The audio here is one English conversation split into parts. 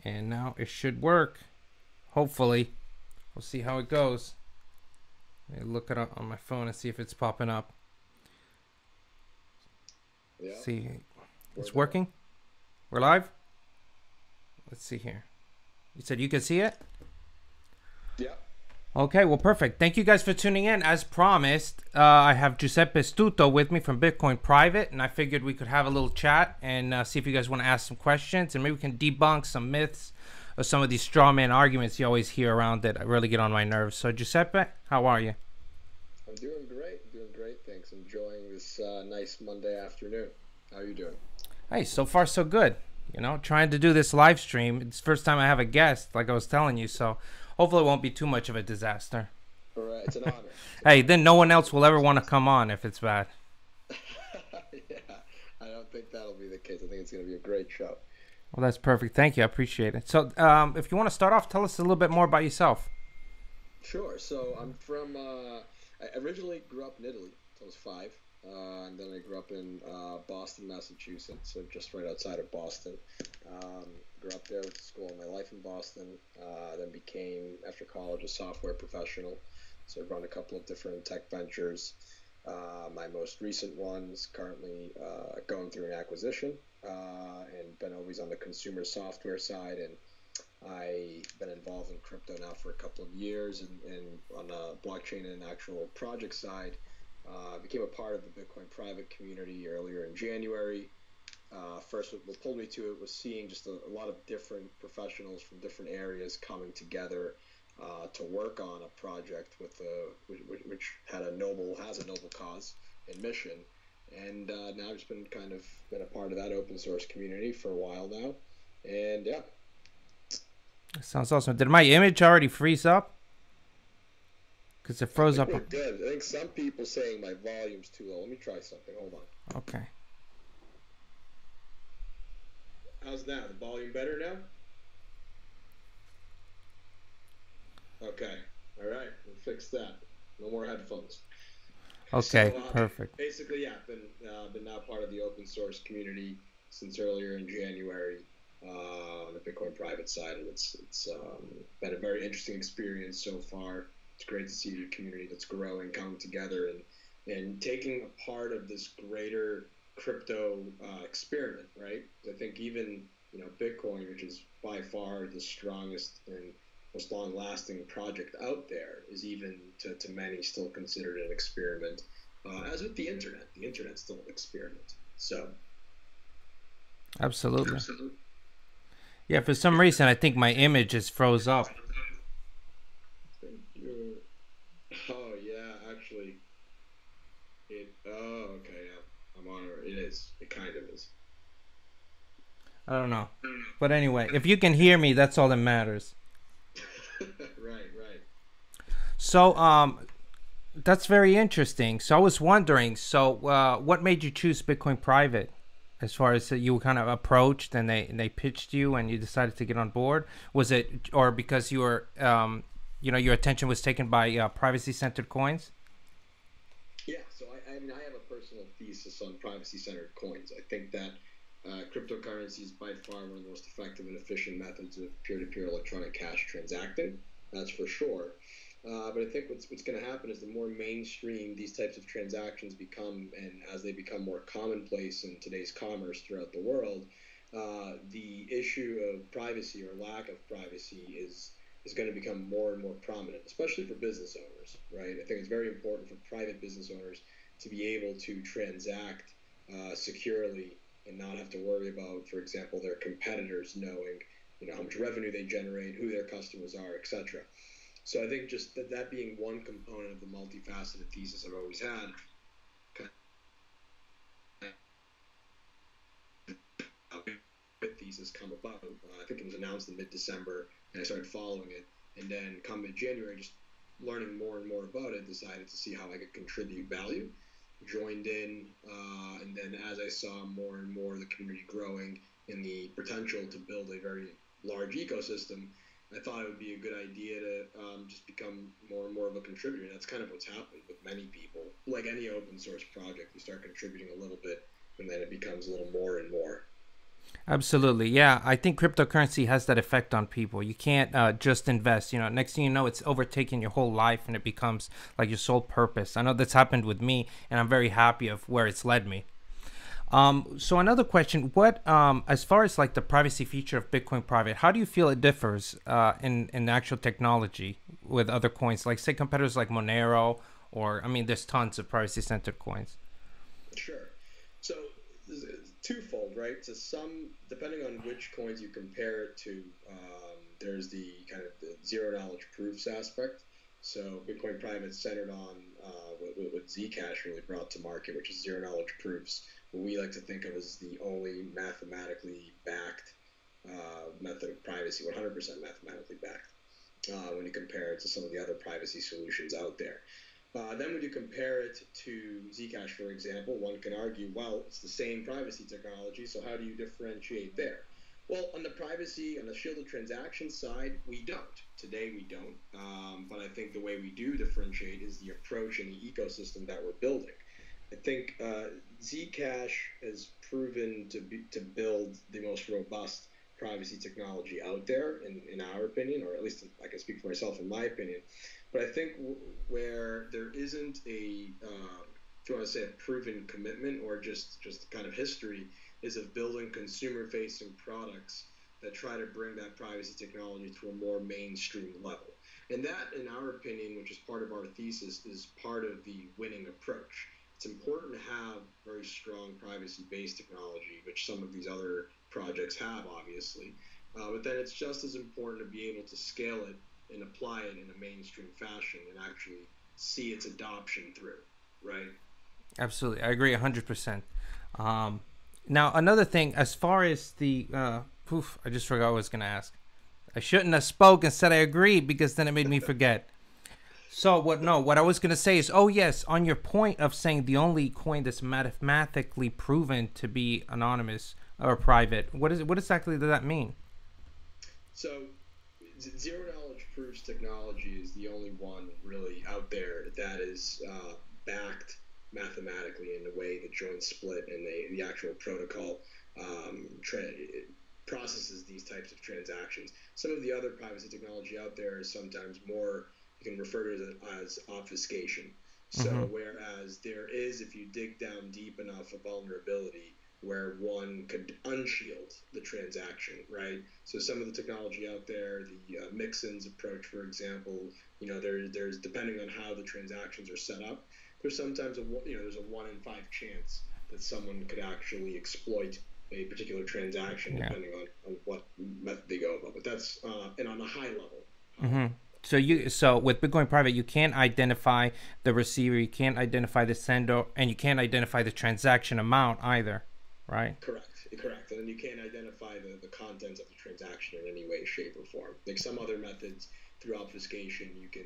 And now it should work. Hopefully. We'll see how it goes. Let me look it up on my phone and see if it's popping up. Yeah. See, it's working. We're live. Let's see here. You said you could see it? Yeah. Okay, well, perfect. Thank you guys for tuning in. As promised, I have Giuseppe Stuto with me from Bitcoin Private, and I figured we could have a little chat and see if you guys want to ask some questions, and maybe we can debunk some myths or some of these straw man arguments you always hear around that really get on my nerves. So, Giuseppe, how are you? I'm doing great. Thanks. Enjoying this nice Monday afternoon. How are you doing? Hey, so far so good. You know, trying to do this live stream. It's the first time I have a guest, like I was telling you, so hopefully it won't be too much of a disaster. All right, it's an honor. Hey, then no one else will ever want to come on if it's bad. Yeah, I don't think that'll be the case. I think it's going to be a great show. Well, that's perfect. Thank you. I appreciate it. So, if you want to start off, tell us a little bit more about yourself. Sure. So I'm from. I originally grew up in Italy until I was 5, and then I grew up in Boston, Massachusetts, so just right outside of Boston. Grew up there, went to school all my life in Boston. Then became, after college, a software professional. So I've run a couple of different tech ventures. My most recent one's currently going through an acquisition, and been always on the consumer software side. And I've been involved in crypto now for a couple of years, and on the blockchain and actual project side, became a part of the Bitcoin private community earlier in January. First, what pulled me to it was seeing just a lot of different professionals from different areas coming together to work on a project which has a noble cause and mission. And now I've just been been a part of that open source community for a while now. And yeah. Sounds awesome. Did my image already freeze up? Because it froze up. We're good. I think some people saying my volume's too low. Let me try something. Hold on. Okay. How's that? The volume better now? Okay. All right. We'll fix that. No more headphones. Okay. So, perfect. Basically, yeah, been now part of the open source community since earlier in January on the Bitcoin private side, and it's been a very interesting experience so far. It's great to see a community that's growing, coming together, and taking a part of this greater crypto experiment, right? I think even Bitcoin, which is by far the strongest and most long-lasting project out there, is even to many still considered an experiment. As with the internet's still an experiment. So, Absolutely. Yeah, for some reason I think my image is froze up. Oh yeah, actually, it. Oh okay, yeah, I'm on it. It is. It kind of is. I don't know. But anyway, if you can hear me, that's all that matters. Right. So, that's very interesting. So I was wondering, what made you choose Bitcoin Private? As far as you were kind of approached and they pitched you and you decided to get on board? Was it, or because you were, your attention was taken by privacy-centered coins? Yeah, so I mean, I have a personal thesis on privacy-centered coins. I think that cryptocurrency is by far one of the most effective and efficient methods of peer-to-peer electronic cash transacting. That's for sure. But I think what's going to happen is the more mainstream these types of transactions become, and as they become more commonplace in today's commerce throughout the world, the issue of privacy or lack of privacy is going to become more and more prominent, especially for business owners, right? I think it's very important for private business owners to be able to transact securely and not have to worry about, for example, their competitors knowing, how much revenue they generate, who their customers are, etc. So I think just that being one component of the multifaceted thesis I've always had, thesis come about. I think it was announced in mid-December, and I started following it. And then come mid-January, just learning more and more about it, decided to see how I could contribute value. Joined in, and then as I saw more and more of the community growing and the potential to build a very large ecosystem, I thought it would be a good idea to just become more and more of a contributor. And that's kind of what's happened with many people. Like any open source project, you start contributing a little bit, and then it becomes a little more and more. Absolutely. Yeah. I think cryptocurrency has that effect on people. You can't just invest. Next thing you know, it's overtaking your whole life and it becomes like your sole purpose. I know that's happened with me, and I'm very happy of where it's led me. So another question: what, as far as like the privacy feature of Bitcoin Private, how do you feel it differs in actual technology with other coins, like say competitors like Monero, or I mean, there's tons of privacy-centered coins. Sure. So it's twofold, right? So some, depending on which coins you compare it to, there's the kind of the zero knowledge proofs aspect. So Bitcoin Private centered on what Zcash really brought to market, which is zero knowledge proofs. What we like to think of as the only mathematically backed method of privacy, 100% mathematically backed, when you compare it to some of the other privacy solutions out there. Then when you compare it to Zcash, for example, one can argue, well, it's the same privacy technology, so how do you differentiate there? Well, on the privacy, on the shielded transaction side, we don't. Today we don't. But I think the way we do differentiate is the approach and the ecosystem that we're building. I think Zcash has proven to build the most robust privacy technology out there, in our opinion, or at least I can speak for myself in my opinion. But I think where there isn't a, if you want to say a proven commitment or just kind of history, is of building consumer-facing products that try to bring that privacy technology to a more mainstream level. And that, in our opinion, which is part of our thesis, is part of the winning approach. It's important to have very strong privacy-based technology, which some of these other projects have, obviously. But then it's just as important to be able to scale it and apply it in a mainstream fashion and actually see its adoption through, right? Absolutely, I agree 100%. Now, another thing, as far as the, I just forgot what I was gonna ask. I shouldn't have spoke and said I agree because then it made me forget. So what? No, what I was gonna say is, oh yes, on your point of saying the only coin that's mathematically proven to be anonymous or private, what exactly does that mean? So zero knowledge proofs technology is the only one really out there that is backed mathematically in the way the joint split and the actual protocol processes these types of transactions. Some of the other privacy technology out there is sometimes more, you can refer to it as obfuscation. So Mm-hmm. whereas there is, if you dig down deep enough, a vulnerability where one could unshield the transaction, right? So some of the technology out there, the Mixin's approach, for example, there's depending on how the transactions are set up, there's sometimes there's a 1 in 5 chance that someone could actually exploit a particular transaction Yeah. depending on what method they go about. But that's and on a high level. Mm-hmm. So with Bitcoin Private, you can't identify the receiver, you can't identify the sender, and you can't identify the transaction amount either, right? Correct. And then you can't identify the contents of the transaction in any way, shape, or form. Like some other methods, through obfuscation, you can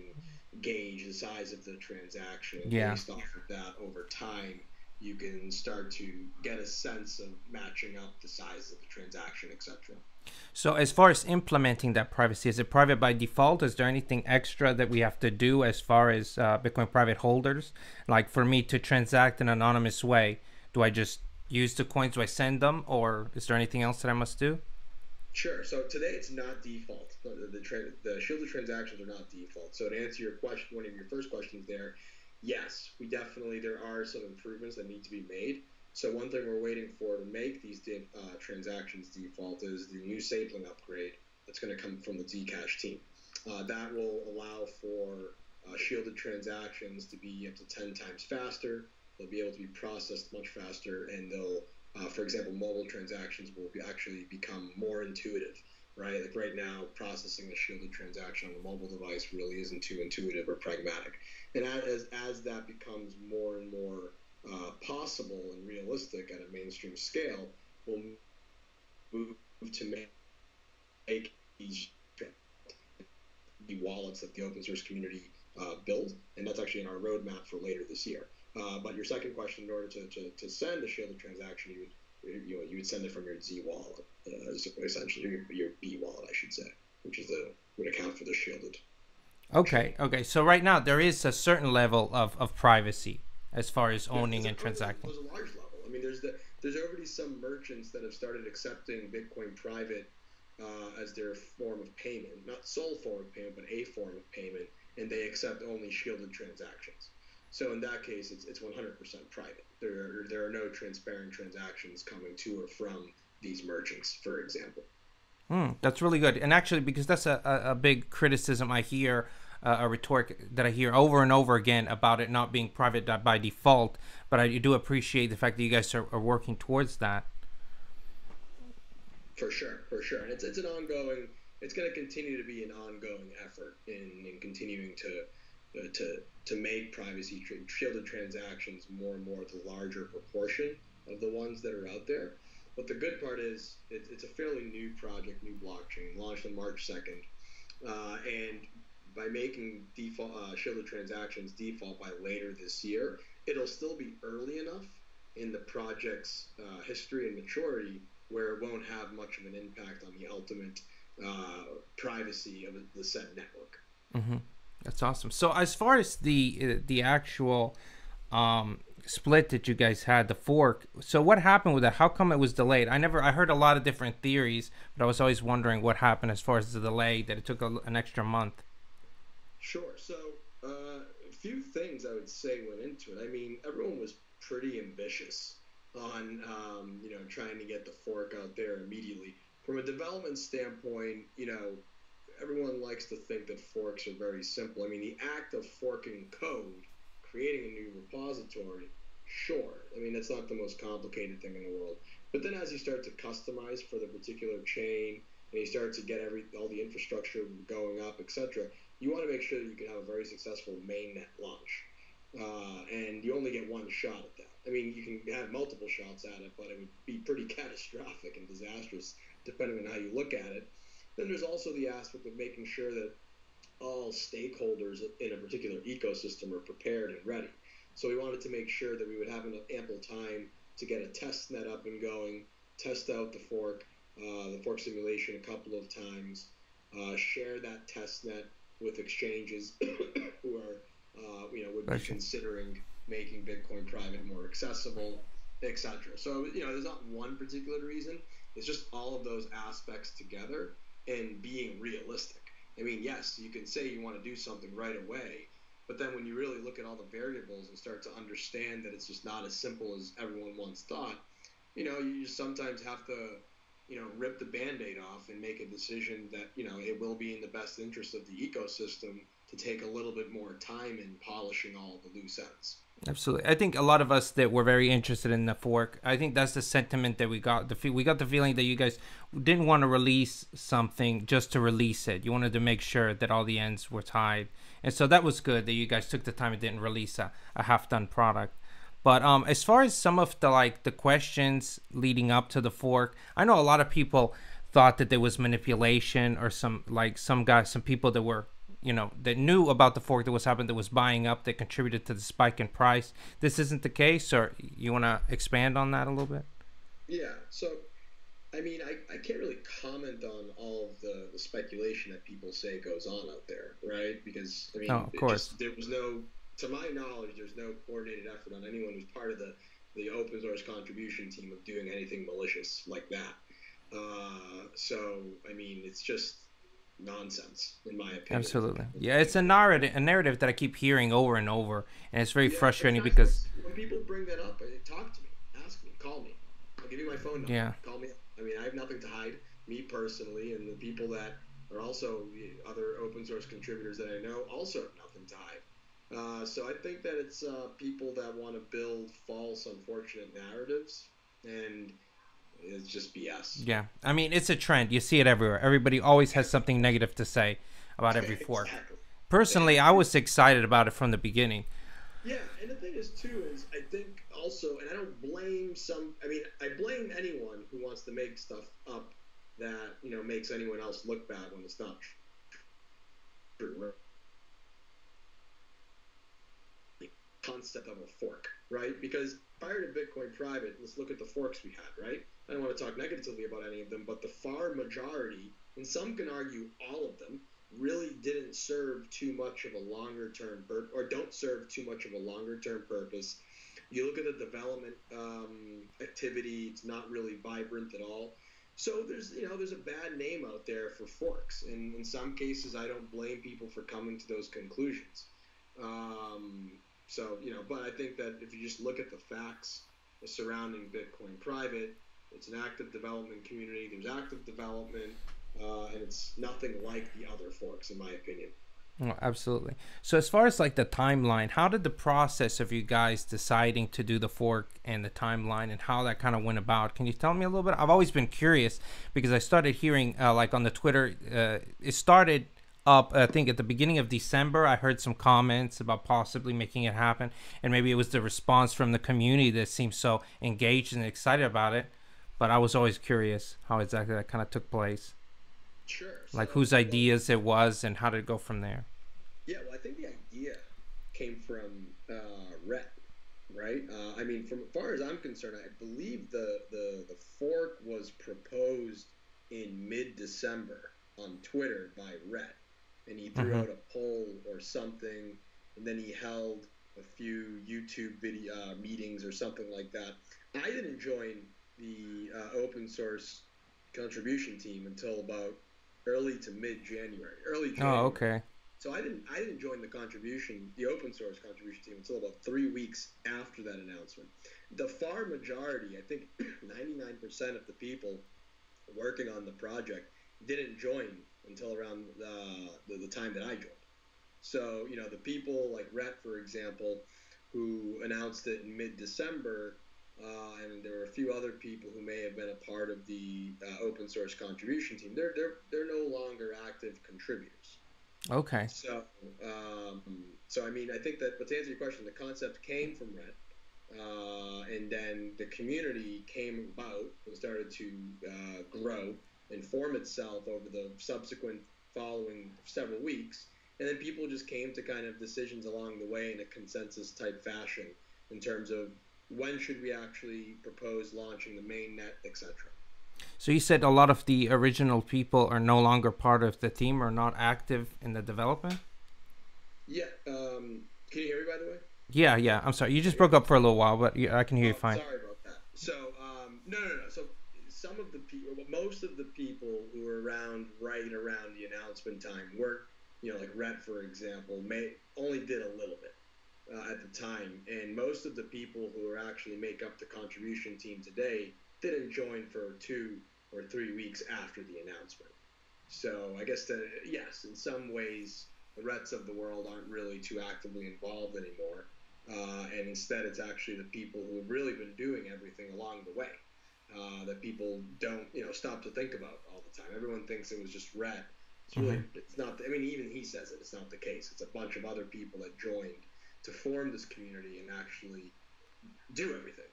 gauge the size of the transaction, and Yeah. based off of that, over time, you can start to get a sense of matching up the size of the transaction, etc. So as far as implementing that privacy, is it private by default? Is there anything extra that we have to do as far as Bitcoin private holders? Like for me to transact in an anonymous way, do I just use the coins? Do I send them, or is there anything else that I must do? Sure. So today it's not default. The shielded transactions are not default. So to answer your question, one of your first questions there, yes, there are some improvements that need to be made. So one thing we're waiting for to make these transactions default is the new sapling upgrade that's going to come from the Zcash team. That will allow for shielded transactions to be up to 10 times faster. They'll be able to be processed much faster, and for example, mobile transactions will actually become more intuitive, right? Like right now, processing a shielded transaction on a mobile device really isn't too intuitive or pragmatic. And as that becomes more and more possible and realistic at a mainstream scale, we'll move to make these wallets that the open source community build, and that's actually in our roadmap for later this year. But your second question, in order to send a shielded transaction, you would send it from your Z wallet, essentially your B wallet, I should say, which would account for the shielded. Okay, okay. So right now there is a certain level of privacy as far as Yeah, owning and transacting. there's a large level. I mean, there's already some merchants that have started accepting Bitcoin private as their form of payment, not sole form of payment, but a form of payment, and they accept only shielded transactions. So in that case, it's 100% private. There are no transparent transactions coming to or from these merchants, for example. That's really good. And actually, because that's a big criticism I hear, a rhetoric that I hear over and over again about it not being private by default. But I do appreciate the fact that you guys are working towards that. For sure, for sure, and it's an ongoing. It's going to continue to be an ongoing effort in continuing to make shielded transactions more and more the larger proportion of the ones that are out there. But the good part is it's a fairly new project, new blockchain, launched on March 2nd, and by making default shielded transactions default by later this year, it'll still be early enough in the project's history and maturity where it won't have much of an impact on the ultimate privacy of the said network. Mm-hmm. That's awesome. So as far as the actual split that you guys had, the fork. So what happened with that? How come it was delayed? I heard a lot of different theories, but I was always wondering what happened as far as the delay that it took an extra month. Sure. So a few things I would say went into it. I mean, everyone was pretty ambitious on trying to get the fork out there immediately. From a development standpoint, everyone likes to think that forks are very simple. I mean, the act of forking code, creating a new repository, sure. I mean, that's not the most complicated thing in the world. But then as you start to customize for the particular chain and you start to get all the infrastructure going up, etc., you want to make sure that you can have a very successful mainnet launch. And you only get one shot at that. I mean, you can have multiple shots at it, but it would be pretty catastrophic and disastrous depending on how you look at it. Then there's also the aspect of making sure that all stakeholders in a particular ecosystem are prepared and ready. So we wanted to make sure that we would have enough ample time to get a test net up and going, test out the fork simulation a couple of times, share that test net with exchanges who are would be considering making Bitcoin private more accessible, etc. So there's not one particular reason. It's just all of those aspects together and being realistic. I mean, yes, you can say you want to do something right away, but then when you really look at all the variables and start to understand that it's just not as simple as everyone once thought, you just sometimes have to rip the Band-Aid off and make a decision that, it will be in the best interest of the ecosystem to take a little bit more time in polishing all the loose ends. Absolutely. I think a lot of us that were very interested in the fork, I think that's the sentiment that we got. We got the feeling that you guys didn't want to release something just to release it. You wanted to make sure that all the ends were tied. And so that was good that you guys took the time and didn't release a half-done product. But as far as some of the questions leading up to the fork, I know a lot of people thought that there was manipulation or some people that were that knew about the fork that was happening, that was buying up, that contributed to the spike in price. This isn't the case, or you want to expand on that a little bit? Yeah. So, I mean, I can't really comment on all of the speculation that people say goes on out there, right? Because, I mean, of course. there was no, to my knowledge, there's no coordinated effort on anyone who's part of the open source contribution team of doing anything malicious like that. So, I mean, it's just nonsense, in my opinion. Absolutely. Yeah, it's a narrative that I keep hearing over and over, and it's very frustrating because when people bring that up, talk to me, ask me, call me. I'll give you my phone number. Yeah. Call me. I mean, I have nothing to hide, me personally, and the people that are also the other open source contributors that I know also have nothing to hide. So I think that it's people that want to build false, unfortunate narratives, and it's just BS. Yeah, I mean, it's a trend. You see it everywhere. Everybody always has something negative to say about every fork. Exactly. Personally, I was excited about it from the beginning. Yeah, and the thing is, too, is I think also, and I don't blame I blame anyone who wants to make stuff up that, makes anyone else look bad when it's not true. Concept of a fork, right? Because prior to Bitcoin private, let's look at the forks we had, right? I don't want to talk negatively about any of them, but the far majority, and some can argue all of them, really didn't serve too much of a longer term or don't serve too much of a longer term purpose You look at the development activity; it's not really vibrant at all. So there's a bad name out there for forks, and in some cases, I don't blame people for coming to those conclusions. Um, but I think that if you just look at the facts surrounding Bitcoin Private, it's an active development community. There's active development, and it's nothing like the other forks, in my opinion. Oh, absolutely. So as far as like the timeline, how did the process of you guys deciding to do the fork and the timeline and how that kind of went about? Can you tell me a little bit? I've always been curious because I started hearing like on the Twitter, it started up I think at the beginning of December. I heard some comments about possibly making it happen, and maybe it was the response from the community that seemed so engaged and excited about it. But I was always curious how exactly that kind of took place, Sure. like So, whose ideas it was and how did it go from there. yeah, well, I think the idea came from Rhett, right? I mean, from as far as I'm concerned, I believe the fork was proposed in mid-December on Twitter by Rhett, and he threw Mm-hmm. out a poll or something, and then he held a few YouTube video meetings or something like that. I didn't join the open source contribution team until about early to mid January, early Oh, January. okay. So I didn't join the open source contribution team until about 3 weeks after that announcement. The far majority, I think 99% of the people working on the project didn't join until around the time that I joined. So, the people like Rhett, for example, who announced it in mid-December, and there were a few other people who may have been a part of the open source contribution team. They're no longer active contributors. Okay. So, um, so I mean, I think that, but to answer your question, the concept came from Red, and then the community came about and started to grow and form itself over the subsequent following several weeks, and then people just came to kind of decisions along the way in a consensus type fashion in terms of when should we actually propose launching the main net, etc. So you said a lot of the original people are no longer part of the team or not active in the development? Yeah. Can you hear me, by the way? Yeah, yeah. I'm sorry. You just broke up for a little while, but I can hear you Oh, fine. sorry about that. So, no. So, some of the people, well, most of the people who were around right around the announcement time weren't, like Rhett, for example, may only did a little bit at the time, and most of the people who are actually make up the contribution team today didn't join for 2 or 3 weeks after the announcement. So, I guess that yes, in some ways, the Rets of the world aren't really too actively involved anymore. And instead, it's actually the people who have really been doing everything along the way that people don't, stop to think about all the time. Everyone thinks it was just Red. Hmm. It's not. I mean, even he says it. It's not the case. It's a bunch of other people that joined to form this community and actually do everything.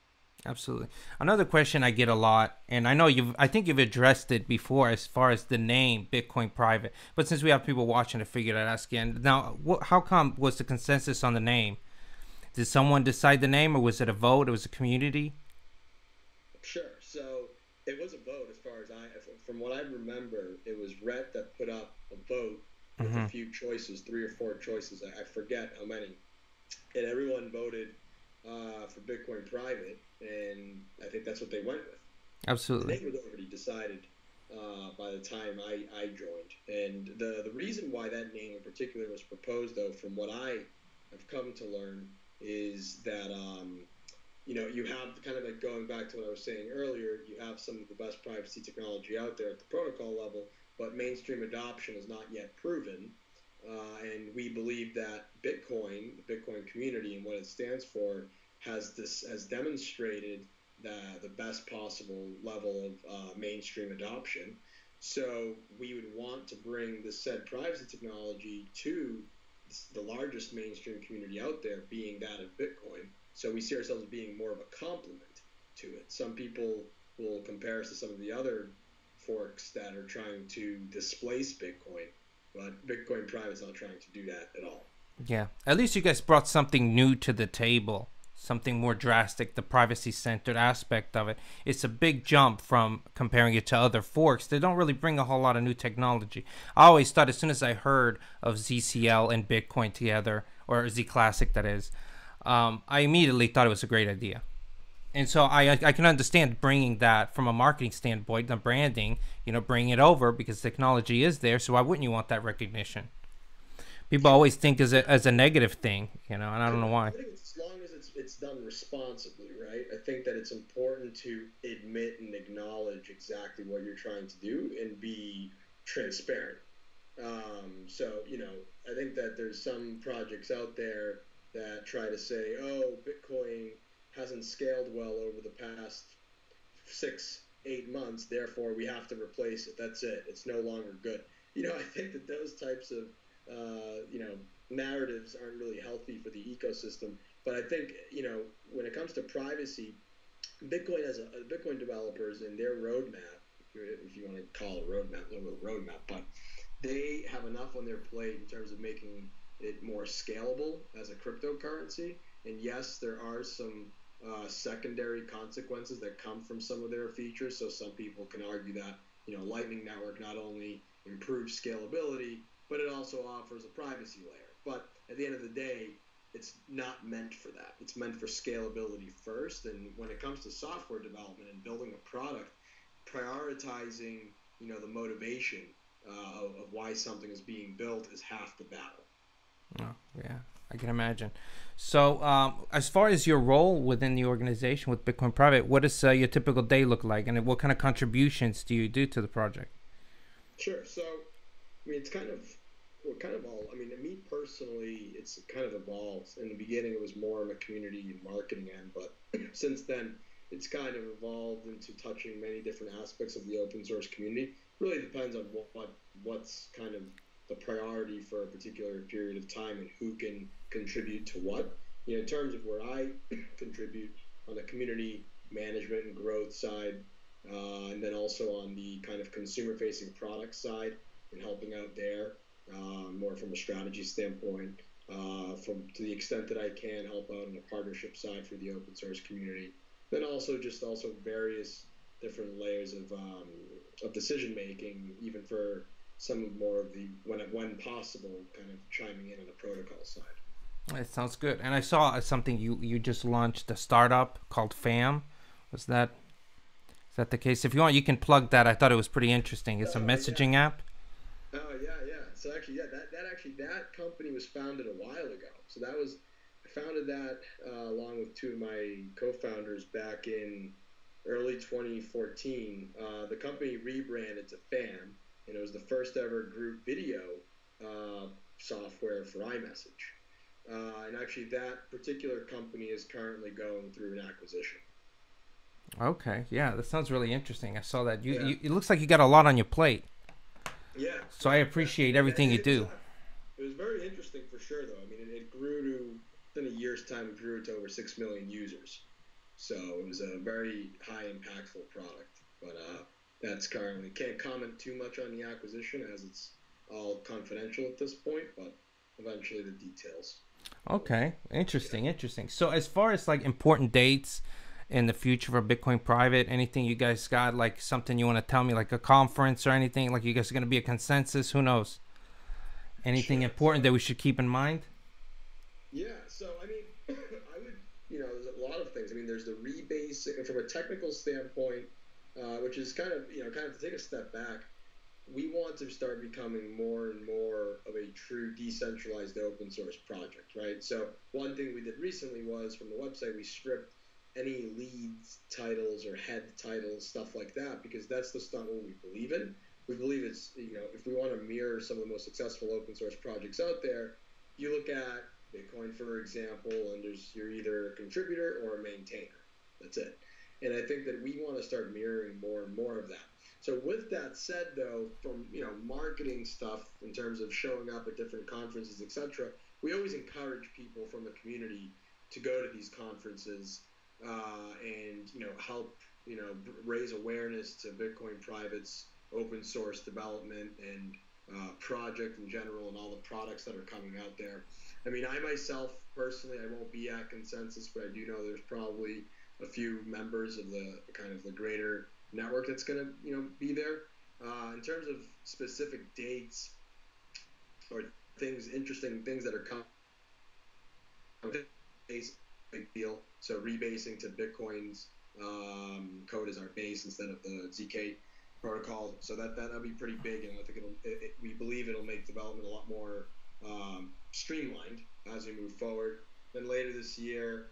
Absolutely. Another question I get a lot, and I think you've addressed it before as far as the name Bitcoin Private. But since we have people watching, I figured I'd ask again. Now, how come was the consensus on the name? Did someone decide the name, or was it a vote? It was a community. Sure. So it was a vote, as far as from what I remember, it was Rhett that put up a vote with a Hmm. few choices, 3 or 4 choices. I forget how many, and everyone voted for Bitcoin Private, and I think that's what they went with. The Absolutely. name was already decided by the time I joined, and the reason why that name in particular was proposed, though, from what I have come to learn, is that you have kind of like going back to what I was saying earlier, you have some of the best privacy technology out there at the protocol level, but mainstream adoption is not yet proven. And we believe that the Bitcoin community, and what it stands for, has demonstrated the best possible level of mainstream adoption. So we would want to bring the said privacy technology to the largest mainstream community out there, being that of Bitcoin. So we see ourselves as being more of a complement to it. Some people will compare us to some of the other forks that are trying to displace Bitcoin, but Bitcoin Private is not trying to do that at all. Yeah. At least you guys brought something new to the table, something more drastic, the privacy centered aspect of it. It's a big jump from comparing it to other forks. They don't really bring a whole lot of new technology. I always thought as soon as I heard of ZCL and Bitcoin together, or Z Classic that is, I immediately thought it was a great idea. And so I can understand bringing that from a marketing standpoint, the branding, bring it over because technology is there. So why wouldn't you want that recognition? People Sure. always think as a negative thing, and I don't know Sure. why. I think as long as it's done responsibly, right? I think that it's important to admit and acknowledge exactly what you're trying to do and be transparent. So, I think that there's some projects out there that try to say, oh, Bitcoin hasn't scaled well over the past 6, 8 months, therefore we have to replace it. That's it. It's no longer good. I think that those types of, narratives aren't really healthy for the ecosystem. But I think, when it comes to privacy, Bitcoin as Bitcoin developers in their roadmap, if you want to call it a roadmap, a little bit of roadmap, but they have enough on their plate in terms of making it more scalable as a cryptocurrency. And yes, there are some secondary consequences that come from some of their features. So some people can argue that Lightning Network not only improves scalability, but it also offers a privacy layer. But at the end of the day, it's not meant for that. It's meant for scalability first. And when it comes to software development and building a product, prioritizing the motivation of why something is being built is half the battle. Oh, yeah, I can imagine. So, as far as your role within the organization with Bitcoin Private, what does your typical day look like, and what kind of contributions do you do to the project? Sure. So, I mean, it's kind of we're kind of all. I mean, me personally, it's kind of evolved. In the beginning, it was more on the community and marketing end, but since then, it's kind of evolved into touching many different aspects of the open source community. Really depends on what's kind of the priority for a particular period of time and who can contribute to what. In terms of where I contribute on the community management and growth side, and then also on the kind of consumer facing product side and helping out there, more from a strategy standpoint, from to the extent that I can help out on the partnership side for the open source community. Then also various different layers of decision making, even for some of more of the when possible, kind of chiming in on the protocol side. It sounds good. And I saw something you just launched a startup called FAM. Was that is that the case? If you want, you can plug that. I thought it was pretty interesting. It's a Oh yeah. messaging app. Oh yeah, yeah. So actually, yeah, that company was founded a while ago. So that was I founded that along with two of my co-founders back in early 2014. The company rebranded to FAM, and it was the first ever group video uh, software for iMessage. And actually, that particular company is currently going through an acquisition. Okay, yeah, that sounds really interesting. I saw that. Yeah, It looks like you got a lot on your plate. yeah, So I yeah, yeah. appreciate And everything you it was do. it was very interesting for sure, though. I mean, it grew to in a year's time, it grew to over 6 million users. So it was a very high impactful product. But that's currently can't comment too much on the acquisition as it's all confidential at this point. But eventually, the details will. Okay, Yeah. interesting, interesting. So as far as like important dates in the future for Bitcoin Private, anything you guys got, like something you want to tell me, like a conference or anything, like you guys are going to be a consensus? Who knows? Anything Sure. important So that we should keep in mind? yeah. So I mean, I would there's a lot of things. I mean, there's the rebasing from a technical standpoint, which is kind of to take a step back. We want to start becoming more and more of a true decentralized open source project, right? So one thing we did recently was from the website we stripped any leads titles or head titles, stuff like that, because that's just not what we believe in. We believe it's if we want to mirror some of the most successful open source projects out there, you look at Bitcoin for example, and you're either a contributor or a maintainer. That's it. And I think that we want to start mirroring more and more of that. So with that said, though, from marketing stuff in terms of showing up at different conferences, etc., we always encourage people from the community to go to these conferences and help raise awareness to Bitcoin Private's open source development and project in general and all the products that are coming out there. I mean, I myself personally, I won't be at consensus, but I do know there's probably a few members of the kind of the greater network that's going to be there. In terms of specific dates or interesting things that are coming, big deal. So rebasing to Bitcoin's code as our base instead of the ZK protocol. So that'll be pretty big, and I think we believe it'll make development a lot more streamlined as we move forward. Then later this year,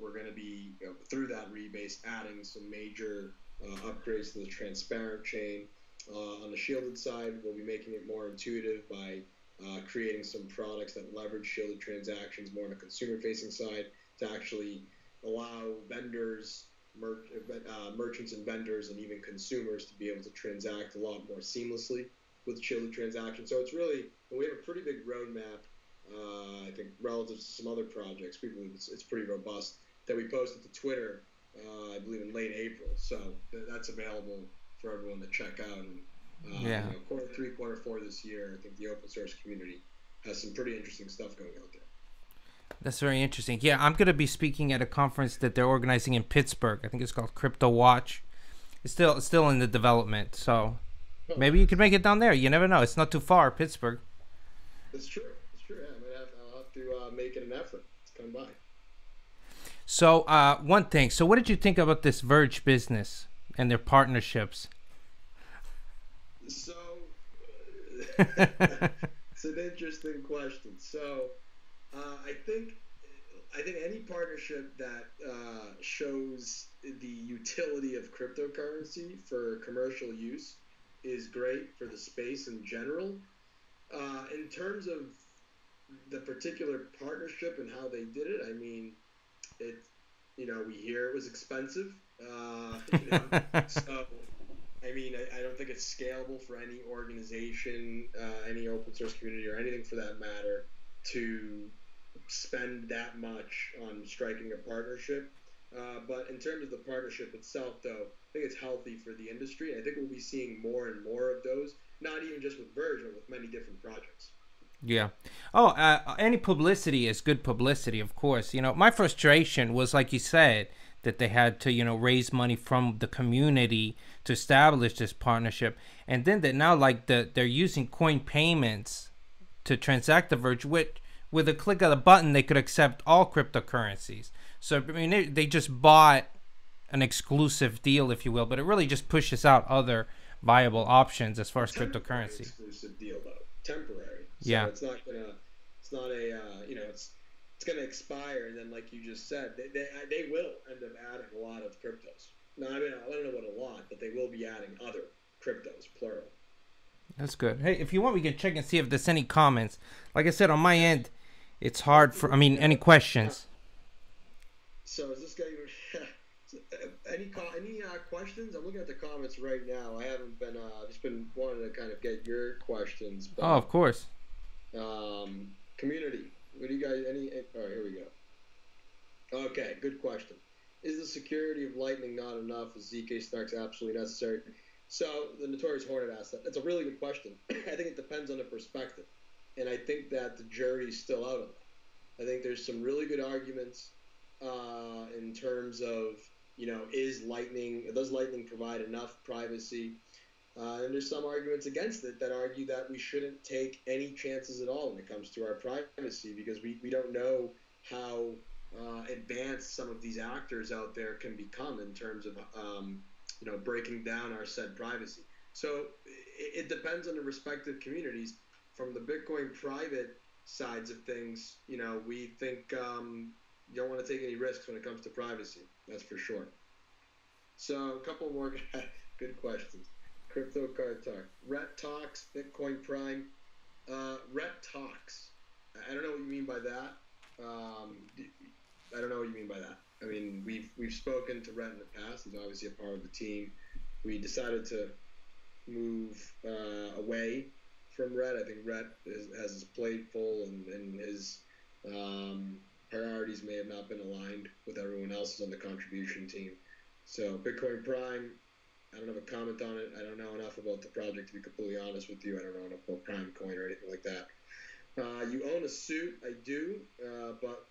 we're going to be through that rebase adding some major upgrades to the transparent chain. On the shielded side, we'll be making it more intuitive by creating some products that leverage shielded transactions more on the consumer-facing side to actually allow vendors, merchants and vendors, and even consumers to be able to transact a lot more seamlessly with shielded transactions. So it's really, we have a pretty big roadmap. I think relative to some other projects, we believe it's pretty robust, that we posted to Twitter, I believe in late April. So that's available for everyone to check out. And quarter 3, quarter 4 this year, I think the open source community has some pretty interesting stuff going out there. That's very interesting. Yeah, I'm going to be speaking at a conference that they're organizing in Pittsburgh. I think it's called Crypto Watch. It's still in the development, so maybe you could make it down there. You never know. It's not too far, Pittsburgh. That's true. Yeah, I'll have to make it an effort to come by. So one thing. So what did you think about this Verge business and their partnerships? So it's an interesting question. So I think any partnership that shows the utility of cryptocurrency for commercial use is great for the space in general. In terms of the particular partnership and how they did it, I mean, we hear it was expensive. So I mean, I don't think it's scalable for any organization, any open source community, or anything for that matter, to spend that much on striking a partnership. But in terms of the partnership itself, though, I think it's healthy for the industry. I think we'll be seeing more and more of those, not even just with Verge, but with many different projects. Yeah. Oh, any publicity is good publicity, of course. My frustration was, like you said, that they had to, raise money from the community to establish this partnership. And then that now, they're using coin payments to transact the Verge, which with a click of the button, they could accept all cryptocurrencies. So, I mean, they just bought an exclusive deal, if you will, but it really just pushes out other viable options as far as cryptocurrency. Exclusive deal, though. Temporary. So yeah. It's not it's going to expire, and then, like you just said, they will end up adding a lot of cryptos. Now, I mean, I don't know what a lot, but they will be adding other cryptos, plural. That's good. Hey, if you want, we can check and see if there's any comments. Like I said, on my end, it's hard for, any questions? So is this guy any questions? I'm looking at the comments right now. I haven't been, I've just been wanting to kind of get your questions. But, of course. Community. What do you guys, all right, here we go. Okay, good question. Is the security of Lightning not enough? Is ZK Snarks absolutely necessary? So the Notorious Hornet asked that. That's a really good question. I think it depends on the perspective. And I think that the jury's still out on that. I think there's some really good arguments in terms of, does Lightning provide enough privacy? And there's some arguments against it that argue that we shouldn't take any chances at all when it comes to our privacy, because we don't know how advanced some of these actors out there can become in terms of breaking down our said privacy. So it depends on the respective communities. From the Bitcoin private sides of things, we think you don't want to take any risks when it comes to privacy. That's for sure. So a couple more good questions. Crypto Card Talk. Rhett Talks, Bitcoin Prime. Rhett Talks. I don't know what you mean by that. I don't know what you mean by that. I mean, we've spoken to Rhett in the past. He's obviously a part of the team. We decided to move away from Rhett. I think Rhett has his plate full, and his priorities may have not been aligned with everyone else's on the contribution team. So Bitcoin Prime, I don't have a comment on it. I don't know enough about the project, to be completely honest with you. I don't know enough about Prime Coin or anything like that. You own a suit. I do, but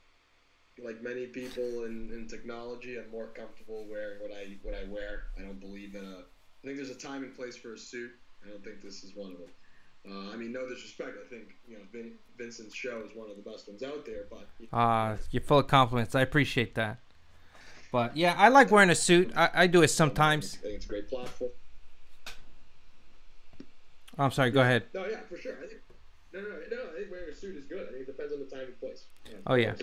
like many people in technology, I'm more comfortable wearing what I wear. I don't believe in I think there's a time and place for a suit. I don't think this is one of them. I mean, no disrespect. I think Vincent's show is one of the best ones out there, but You're full of compliments. I appreciate that. But yeah, I like wearing a suit. I do it sometimes. I think it's a great platform. Oh, I'm sorry. Go Yeah, ahead. no, yeah, for sure. I think no. I think wearing a suit is good. I think it depends on the time and place. Yeah, Oh of yeah. course.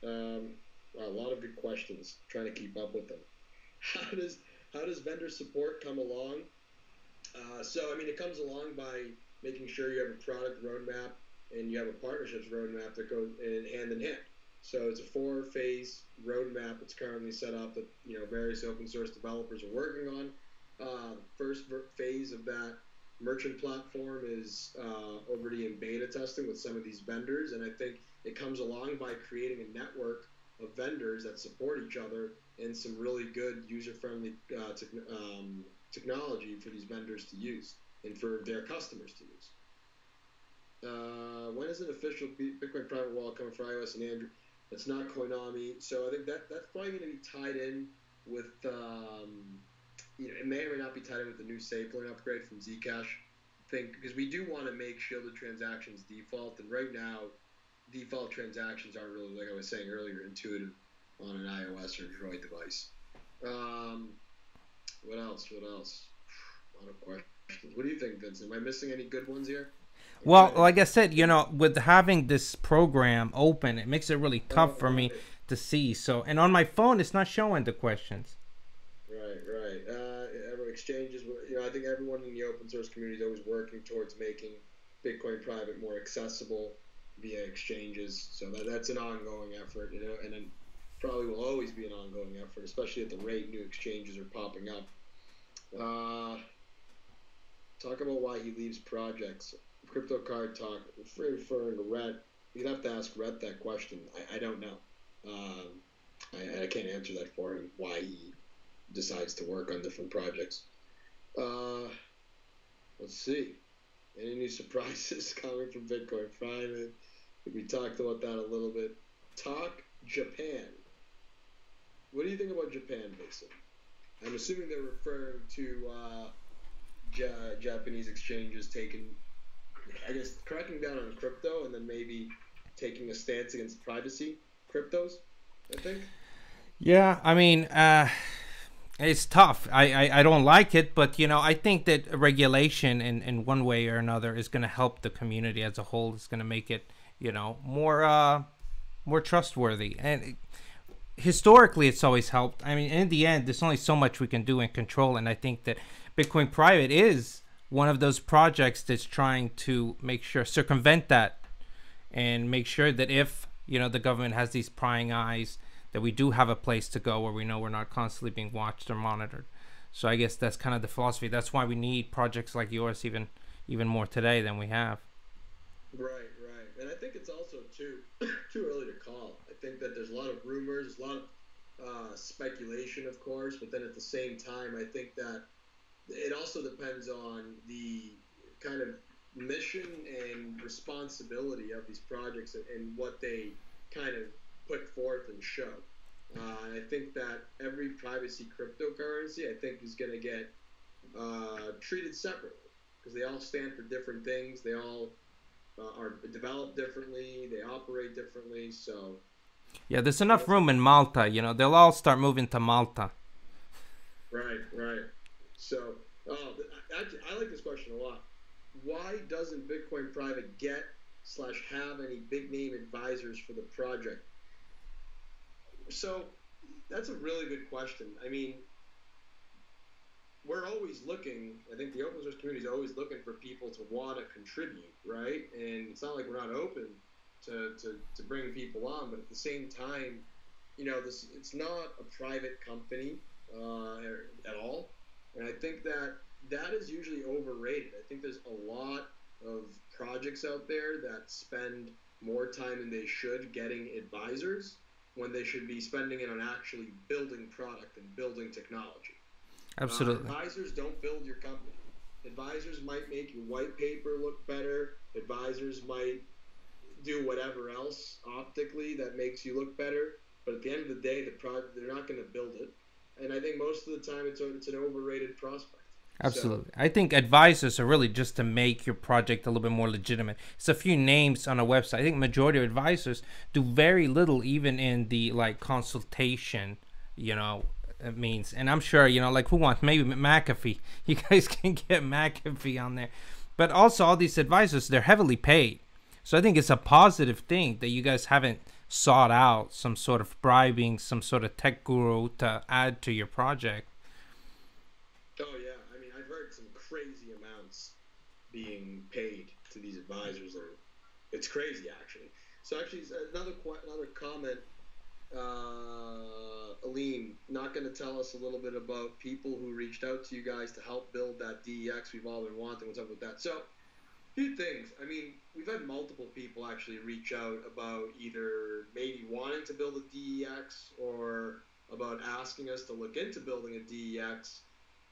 Um, wow, a lot of good questions. Trying to keep up with them. How does how does vendor support come along? So, I mean, it comes along by making sure you have a product roadmap and you have a partnerships roadmap that goes in hand in hand. So it's a four-phase roadmap that's currently set up that various open source developers are working on. First phase of that merchant platform is already in beta testing with some of these vendors, and I think it comes along by creating a network of vendors that support each other and some really good user-friendly technology for these vendors to use and for their customers to use. When is an official Bitcoin private wallet coming for iOS and Android? That's not Koinami. So I think that's probably going to be tied in with, it may or may not be tied in with the new SafeLearn upgrade from Zcash. I think because we do want to make shielded transactions default, and right now, default transactions aren't really, like I was saying earlier, intuitive on an iOS or Android device. Um, what else? What else? A lot of questions. What do you think, Vince? Am I missing any good ones here? I'm Well, trying like I said, with having this program open, it makes it really to. tough for me Right, to see. So, and on my phone, it's not showing the questions. right. Exchanges. I think everyone in the open source community is always working towards making Bitcoin private more accessible via exchanges. So that's an ongoing effort, and it probably will always be an ongoing effort, especially at the rate new exchanges are popping up. Uh, Talk about why he leaves projects. Crypto card talk. Referring to Rhett, you'd have to ask Rhett that question. I don't know. Um, I can't answer that for him. Why he decides to work on different projects. Uh, let's see. Any new surprises coming from Bitcoin Private? I think we talked about that a little bit. Talk Japan. What do you think about Japan, basically? I'm assuming they're referring to Japanese exchanges taking, I guess, cracking down on crypto and then maybe taking a stance against privacy cryptos, I think. Yeah, I mean, it's tough. I don't like it, but I think that regulation in one way or another is going to help the community as a whole. It's going to make it more trustworthy. And historically, it's always helped. I mean, in the end, there's only so much we can do and control, and I think that Bitcoin Private is one of those projects that's trying to make sure circumvent that and make sure that if the government has these prying eyes, that we do have a place to go where we know we're not constantly being watched or monitored. So I guess that's kind of the philosophy. That's why we need projects like yours even more today than we have. Right. And I think it's also too early to call. I think that there's a lot of rumors, a lot of speculation, of course, but then at the same time, I think that it also depends on the kind of mission and responsibility of these projects and what they kind of put forth and show. And I think that every privacy cryptocurrency, I think, is going to get treated separately because they all stand for different things. They all are developed differently. They operate differently. So Yeah, there's enough room in Malta. They'll all start moving to Malta. right. So, actually, I like this question a lot. Why doesn't Bitcoin Private get slash have any big name advisors for the project? So, that's a really good question. I mean, we're always looking. I think the open source community is always looking for people to want to contribute, right? And it's not like we're not open to bring people on, but at the same time, it's not a private company at all, and I think that is usually overrated. I think there's a lot of projects out there that spend more time than they should getting advisors when they should be spending it on actually building product and building technology. Absolutely. Advisors don't build your company. Advisors might make your white paper look better. Advisors might do whatever else optically that makes you look better. But at the end of the day, they're not going to build it. And I think most of the time it's an overrated prospect. So, Absolutely. I think advisors are really just to make your project a little bit more legitimate. It's a few names on a website. I think majority of advisors do very little even in the like consultation, you know, it means. And I'm sure, you know, like who wants maybe McAfee. You guys can get McAfee on there. But also all these advisors, they're heavily paid. So I think it's a positive thing that you guys haven't sought out some sort of bribing, some sort of tech guru to add to your project. oh yeah, I mean, I've heard some crazy amounts being paid to these advisors. Or it's crazy, actually. So actually, another comment. Aline, not going to tell us a little bit about people who reached out to you guys to help build that DEX we've all been wanting. What's up with that? So, few things. I mean, we've had multiple people actually reach out about either maybe wanting to build a DEX or about asking us to look into building a DEX.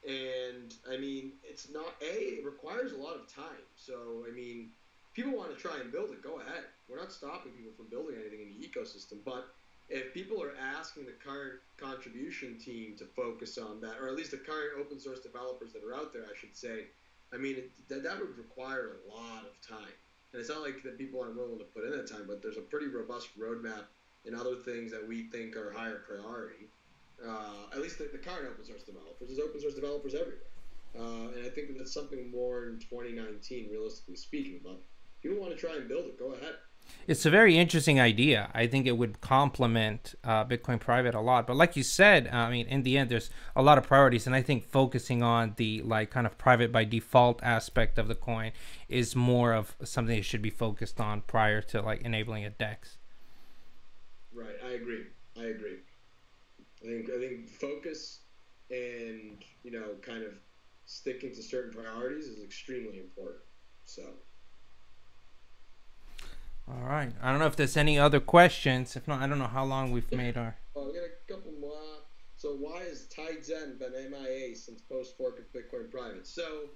And I mean, it's not it requires a lot of time. So I mean, people want to try and build it, go ahead. We're not stopping people from building anything in the ecosystem, but if people are asking the current contribution team to focus on that, or at least the current open source developers that are out there, I should say, I mean, that would require a lot of time. And it's not like that people aren't willing to put in that time, but there's a pretty robust roadmap and other things that we think are higher priority. At least the current open source developers. There's open source developers everywhere. And I think that that's something more in 2019, realistically speaking. But if people want to try and build it, go ahead. It's a very interesting idea. I think it would complement Bitcoin Private a lot. But like you said, I mean, in the end, there's a lot of priorities, and I think focusing on the like kind of private by default aspect of the coin is more of something that should be focused on prior to like enabling a DEX. Right. I agree. I agree. I think focus and kind of sticking to certain priorities is extremely important. So. All right. I don't know if there's any other questions. If not, I don't know how long we've made our. Oh, we got a couple more. So why has Tidezen been MIA since post fork of Bitcoin Private? So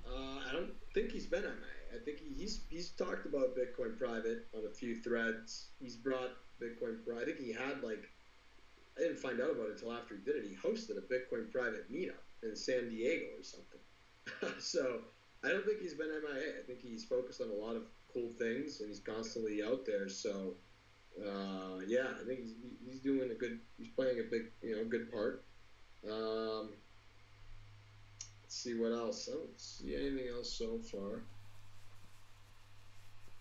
I don't think he's been MIA. I think he's talked about Bitcoin Private on a few threads. He's brought Bitcoin Private. I think he had I didn't find out about it until after he did it. He hosted a Bitcoin Private meetup in San Diego or something. So I don't think he's been MIA. I think he's focused on a lot of cool things and he's constantly out there. So yeah, I think he's doing he's playing a big, good part. Let's see what else. I don't see anything else so far.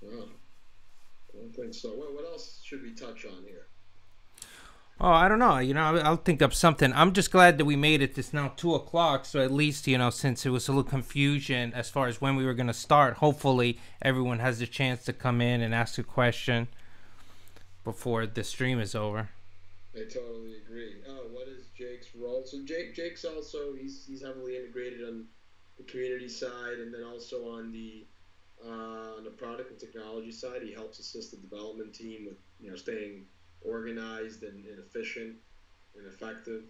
Oh, I don't think so. What else should we touch on here? Oh, I don't know. I'll think of something. I'm just glad that we made it. It's now 2 o'clock, so at least since it was a little confusion as far as when we were going to start, hopefully everyone has the chance to come in and ask a question before the stream is over. I totally agree. Oh, what is Jake's role? So Jake's also he's heavily integrated on the community side, and then also on the product and technology side. He helps assist the development team with staying organized and efficient and effective.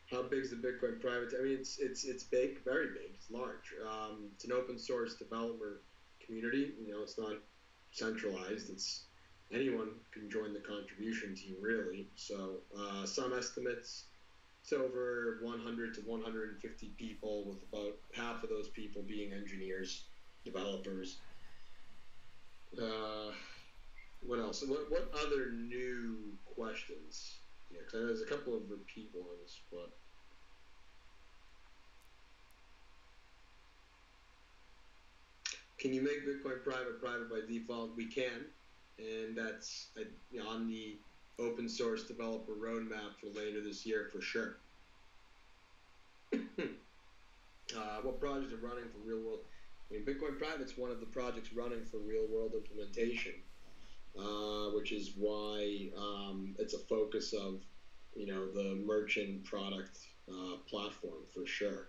How big is the Bitcoin private? I mean, it's big, very big. It's large. It's an open source developer community. It's not centralized. It's anyone can join the contribution team, really. So some estimates, it's over 100 to 150 people, with about half of those people being engineers, developers. What else? What other new questions? Yeah, because there's a couple of repeat ones, but. Can you make Bitcoin private by default? We can, and that's on the open source developer roadmap for later this year for sure. What projects are running for real world? I mean, Bitcoin Private's one of the projects running for real world implementation, which is why it's a focus of the merchant product platform for sure.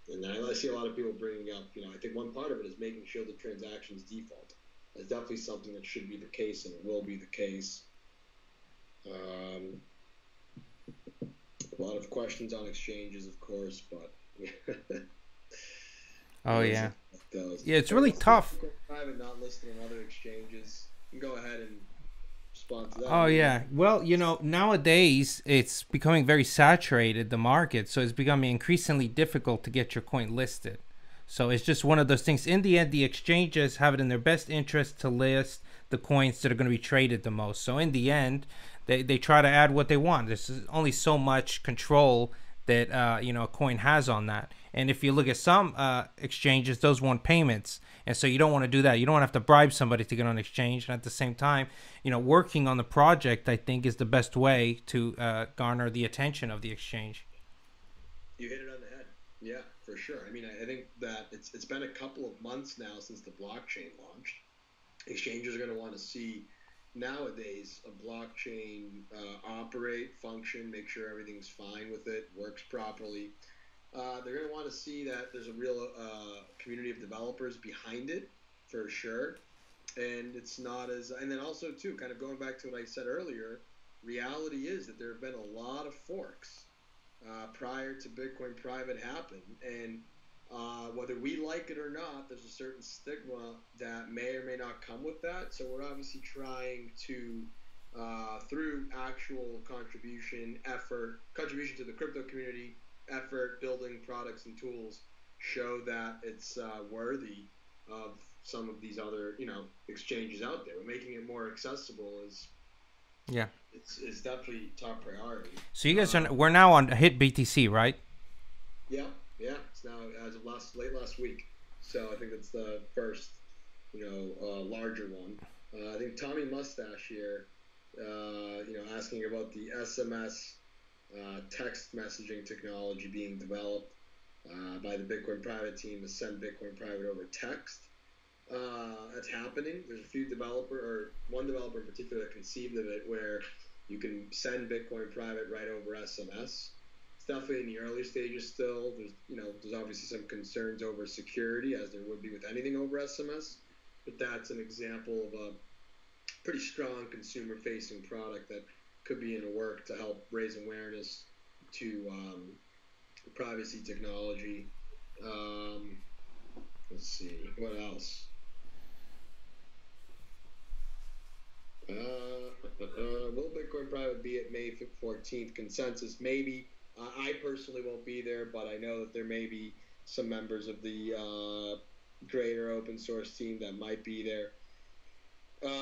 And I see a lot of people bringing up, I think one part of it is making sure the transactions default. That's definitely something that should be the case and it will be the case. A lot of questions on exchanges, of course, but oh yeah, yeah, it's really tough. Private not listed on other exchanges. You can go ahead and respond to that. Oh yeah. Well, nowadays it's becoming very saturated, the market, so it's becoming increasingly difficult to get your coin listed. So it's just one of those things. In the end, the exchanges have it in their best interest to list the coins that are going to be traded the most. So in the end, they try to add what they want. There's only so much control that a coin has on that. And if you look at some exchanges, those want payments, and so you don't want to do that. You don't want to have to bribe somebody to get on exchange. And at the same time, working on the project, I think, is the best way to garner the attention of the exchange. You hit it on the head. Yeah, for sure. I mean, I think that it's been a couple of months now since the blockchain launched. Exchanges are going to want to see nowadays a blockchain operate, function, make sure everything's fine with it, works properly. They're going to want to see that there's a real community of developers behind it, for sure. And it's not as, and then also too, kind of going back to what I said earlier, reality is that there have been a lot of forks prior to Bitcoin Private happen, and whether we like it or not, there's a certain stigma that may or may not come with that. So we're obviously trying to, through actual contribution to the crypto community, effort, building products and tools, show that it's worthy of some of these other, exchanges out there. We're making it more accessible Yeah. It's definitely top priority. So you guys we're now on Hit BTC, right? Yeah. It's now as of late last week. So I think it's the first, larger one. I think Tommy Mustache here, asking about the SMS text messaging technology being developed by the Bitcoin Private team to send Bitcoin Private over text. That's happening. There's one developer in particular that conceived of it where you can send Bitcoin Private right over SMS. It's definitely in the early stages still. There's obviously some concerns over security, as there would be with anything over SMS, but that's an example of a pretty strong consumer-facing product that could be in the work to help raise awareness to privacy technology. Let's see, what else? Will Bitcoin Private be at May 14th consensus? Maybe. I personally won't be there, but I know that there may be some members of the greater open source team that might be there.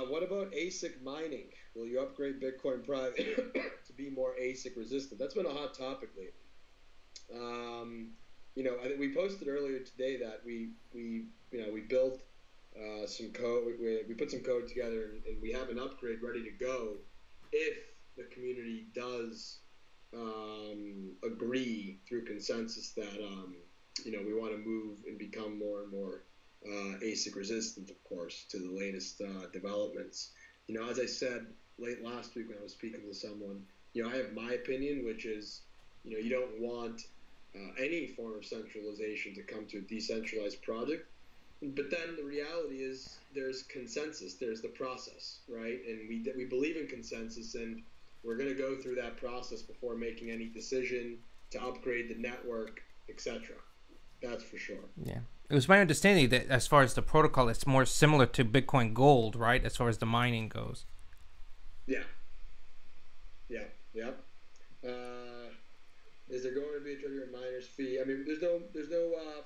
What about ASIC mining? Will you upgrade Bitcoin Private to be more ASIC resistant? That's been a hot topic lately. I think we posted earlier today that we built some code. We put some code together, and we have an upgrade ready to go if the community does agree through consensus that we want to move and become more and more ASIC resistant, of course, to the latest developments. As I said late last week when I was speaking to someone, I have my opinion, which is, you don't want any form of centralization to come to a decentralized project. But then the reality is there's consensus, there's the process, right? And we believe in consensus, and we're going to go through that process before making any decision to upgrade the network, etc. That's for sure. Yeah. It was my understanding that as far as the protocol, it's more similar to Bitcoin Gold, right? As far as the mining goes. Yeah. Is there going to be a trigger miners fee? I mean, there's no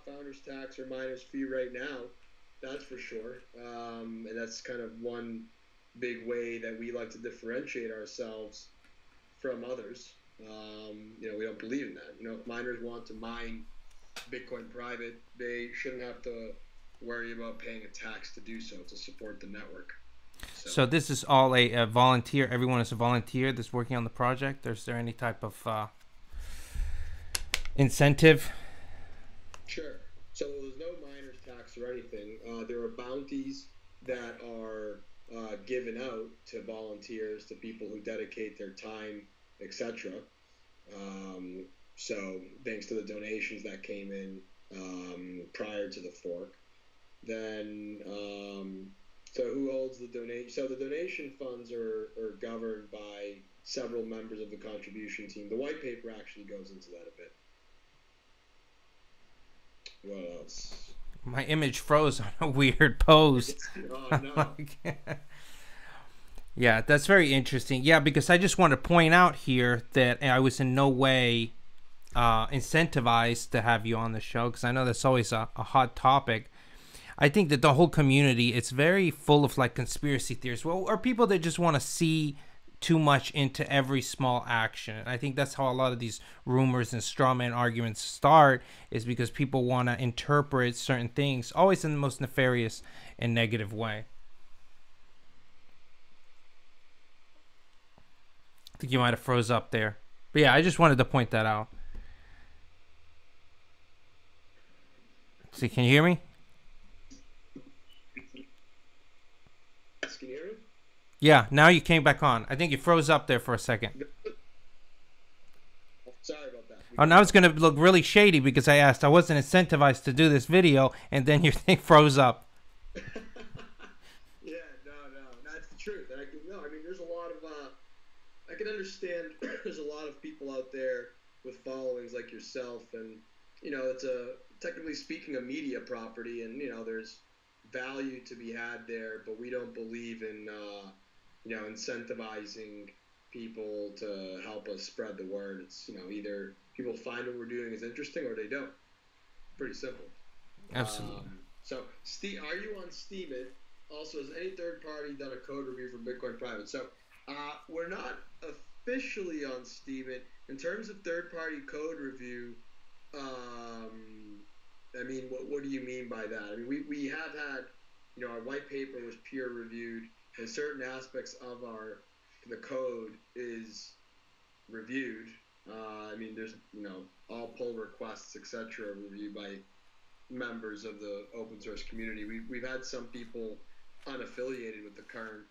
founders tax or miners fee right now. That's for sure. And that's kind of one big way that we like to differentiate ourselves from others. We don't believe in that. If miners want to mine Bitcoin Private, they shouldn't have to worry about paying a tax to do so, to support the network. So this is all a volunteer. Everyone is a volunteer that's working on the project. Is there any type of incentive? Sure. So there's no miners tax or anything. There are bounties that are given out to volunteers, to people who dedicate their time, etc. So thanks to the donations that came in prior to the fork. Then, so who holds the donation? So the donation funds are governed by several members of the contribution team. The white paper actually goes into that a bit. What else? My image froze on a weird post. Oh, no. Yeah, that's very interesting. Yeah, because I just want to point out here that I was in no way incentivized to have you on the show because I know that's always a hot topic. I think that the whole community it's very full of like conspiracy theories, well, or people that just want to see too much into every small action. I think that's how a lot of these rumors and straw man arguments start, is because people want to interpret certain things always in the most nefarious and negative way. I think you might have froze up there, but yeah, I just wanted to point that out. See, can you hear me? Can you hear me? Yeah, now you came back on. I think you froze up there for a second. Sorry about that. Oh, now it's going to look really shady because I asked. I wasn't incentivized to do this video, and then your thing froze up. Yeah, no, that's the truth. And I mean, there's a lot of, I can understand there's a lot of people out there with followings like yourself, and, it's technically speaking, a media property, and, there's value to be had there, but we don't believe in, incentivizing people to help us spread the word. It's, either people find what we're doing is interesting or they don't. Pretty simple. Absolutely. So, are you on Steemit? Also, has any third party done a code review for Bitcoin Private? So, we're not officially on Steemit. In terms of third party code review, I mean, what do you mean by that? I mean, we have had, our white paper was peer reviewed, and certain aspects of the code is reviewed. I mean, there's, all pull requests, etc., reviewed by members of the open source community. We've had some people unaffiliated with the current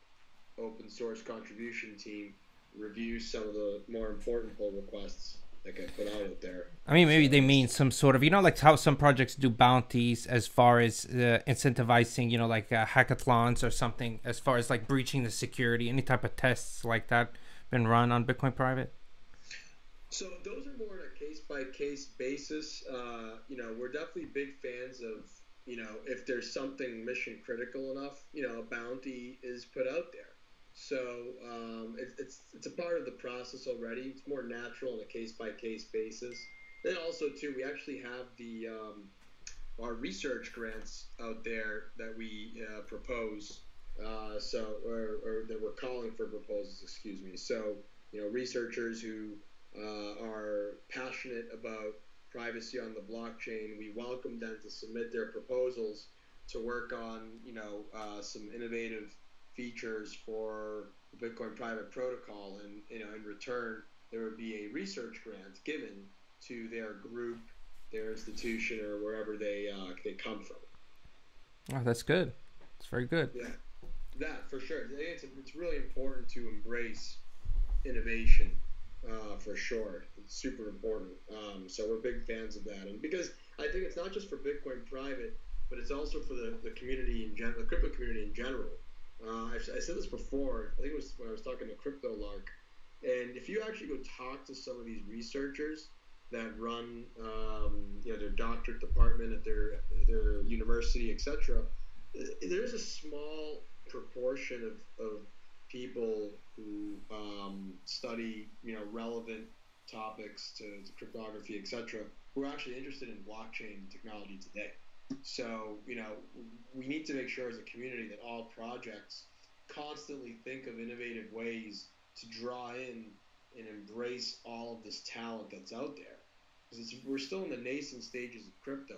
open source contribution team review some of the more important pull requests that get put out there. I mean, maybe So they mean some sort of, like how some projects do bounties as far as incentivizing, like hackathons or something, as far as like breaching the security, any type of tests like that been run on Bitcoin Private? So those are more on a case-by-case basis. We're definitely big fans of, if there's something mission critical enough, a bounty is put out there. So it's a part of the process already. It's more natural on a case-by-case basis. Then also too, we actually have the our research grants out there that we propose. Or that we're calling for proposals. Excuse me. So researchers who are passionate about privacy on the blockchain, we welcome them to submit their proposals to work on, some innovative features for the Bitcoin private protocol, and in return there would be a research grant given to their group, their institution, or wherever they come from. Oh, that's good. It's very good. Yeah, that for sure. It's really important to embrace innovation. For sure, it's super important. So we're big fans of that, and because I think it's not just for Bitcoin private, but it's also for the community in general, the crypto community in general. I said this before. I think it was when I was talking to Crypto Lark, and if you actually go talk to some of these researchers that run, their doctorate department at their university, etc., there's a small proportion of people who study, relevant topics to cryptography, etc., who are actually interested in blockchain technology today. So, we need to make sure as a community that all projects constantly think of innovative ways to draw in and embrace all of this talent that's out there. Because we're still in the nascent stages of crypto.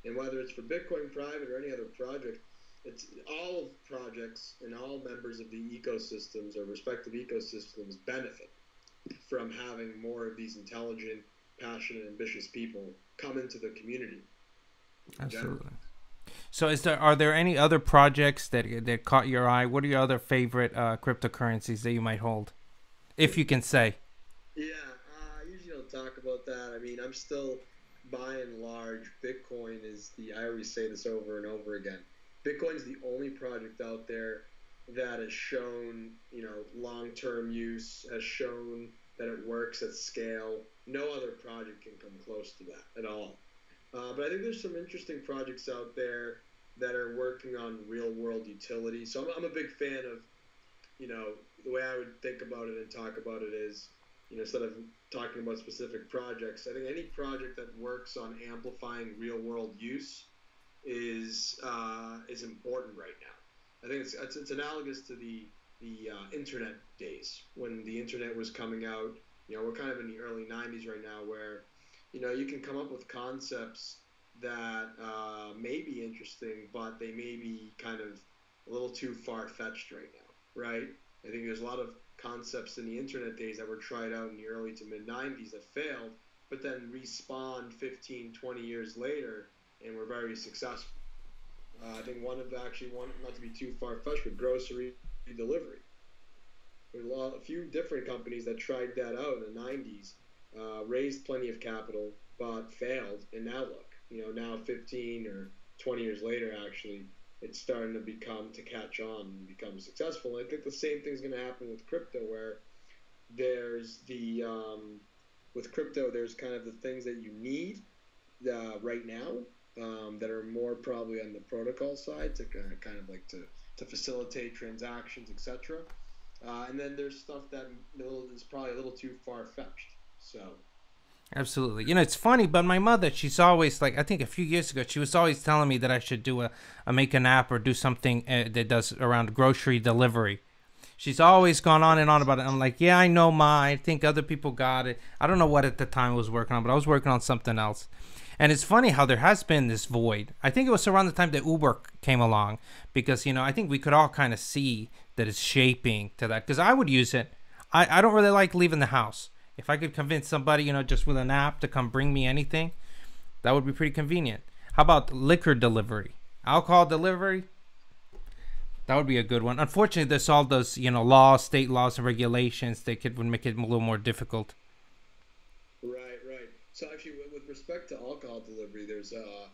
And whether it's for Bitcoin private or any other project, it's all projects and all members of the ecosystems or respective ecosystems benefit from having more of these intelligent, passionate, ambitious people come into the community. Absolutely. So, are there any other projects that caught your eye? What are your other favorite cryptocurrencies that you might hold, if you can say? Yeah, I usually don't talk about that. I mean, I'm still, by and large, Bitcoin is I always say this over and over again. Bitcoin is the only project out there that has shown, long-term use, has shown that it works at scale. No other project can come close to that at all. But I think there's some interesting projects out there that are working on real-world utility. So I'm a big fan of you know, the way I would think about it and talk about it is, instead of talking about specific projects, I think any project that works on amplifying real world use is important right now. I think it's analogous to the internet days when the internet was coming out. We're kind of in the early '90s right now, where you can come up with concepts that may be interesting, but they may be kind of a little too far fetched right now, right? I think there's a lot of concepts in the internet days that were tried out in the early to mid '90s that failed, but then respawned 15, 20 years later and were very successful. I think one, not to be too far fetched, but grocery delivery. There's a few different companies that tried that out in the '90s, raised plenty of capital, but failed. And now look, now 15 or 20 years later, actually, it's starting to catch on and become successful. And I think the same thing's going to happen with crypto, where there's with crypto, there's kind of the things that you need right now that are more probably on the protocol side to kind of like to facilitate transactions, etc. And then there's stuff that is probably a little too far fetched. So Absolutely. It's funny, but my mother, she's always like, I think a few years ago, she was always telling me that I should make an app or do something that does around grocery delivery. She's always gone on and on about it. I'm like, yeah, I know, Ma. I think other people got it. I don't know what at the time I was working on, but I was working on something else. And it's funny how there has been this void. I think it was around the time that Uber came along because, I think we could all kind of see that it's shaping to that. Because I would use it. I don't really like leaving the house. If I could convince somebody, just with an app to come bring me anything, that would be pretty convenient. How about liquor delivery? Alcohol delivery? That would be a good one. Unfortunately, there's all those, laws, state laws and regulations that would make it a little more difficult. right, right. So actually, with respect to alcohol delivery, there's a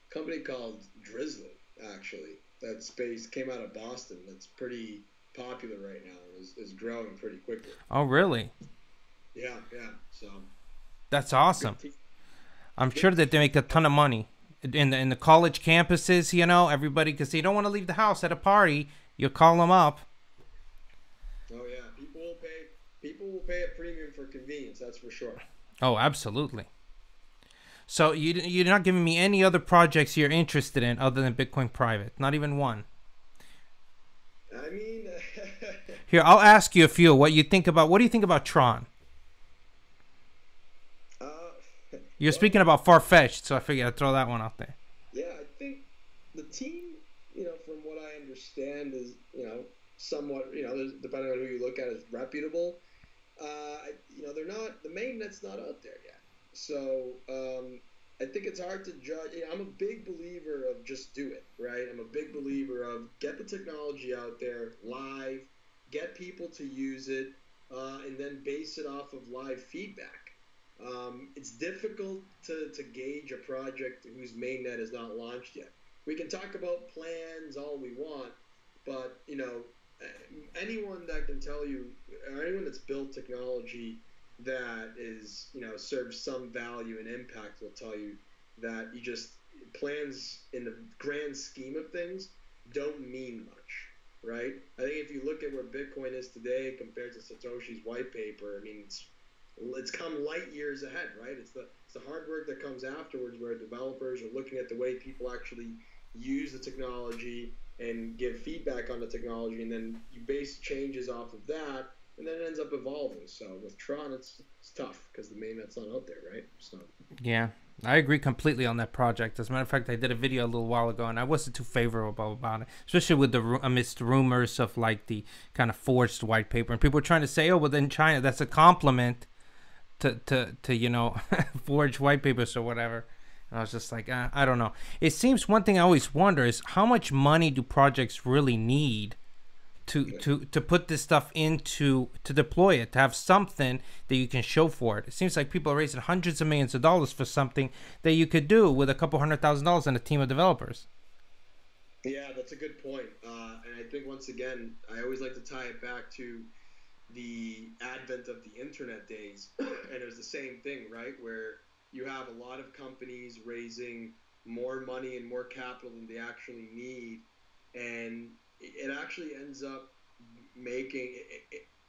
company called Drizzly actually that's based came out of Boston. That's pretty popular right now and is growing pretty quickly. Oh, really? Yeah, yeah. So That's good awesome. team. I'm Good. sure that they make a ton of money in the college campuses. Everybody, because they don't want to leave the house at a party. You call them up. Oh yeah, people will pay a premium for convenience. That's for sure. Oh, absolutely. So you're not giving me any other projects you're interested in other than Bitcoin Private. Not even one. I mean, Here, I'll ask you a few. What do you think about Tron? You're well, speaking about far-fetched, so I figured I'd throw that one out there. yeah, I think the team, from what I understand, is somewhat, depending on who you look at, is reputable. They're not the mainnet's not out there yet, so I think it's hard to judge. I'm a big believer of just do it, right? I'm a big believer of get the technology out there live, get people to use it, and then base it off of live feedback. It's difficult to gauge a project whose mainnet is not launched yet. We can talk about plans all we want, but anyone that can tell you, or anyone that's built technology that is serves some value and impact will tell you that you just plans in the grand scheme of things don't mean much, right? I think if you look at where Bitcoin is today compared to Satoshi's white paper, I mean it's come light years ahead, right? It's the hard work that comes afterwards, where developers are looking at the way people actually use the technology and give feedback on the technology, and then you base changes off of that, and then it ends up evolving. So with Tron, it's tough because the mainnet's not out there, right? So Yeah, I agree completely on that project. As a matter of fact, I did a video a little while ago, and I wasn't too favorable about it, especially with amidst rumors of like the kind of forged white paper, and people were trying to say, "Oh, well, in China, that's a compliment to forged white papers or whatever." And I was just like, I don't know. It seems one thing I always wonder is how much money do projects really need to put this stuff into to deploy it, to have something that you can show for it. It seems like people are raising hundreds of millions of dollars for something that you could do with a couple $100,000 and a team of developers. yeah, that's a good point. And I think once again, I always like to tie it back to the advent of the internet days, and it was the same thing, right? Where you have a lot of companies raising more money and more capital than they actually need, and it actually ends up making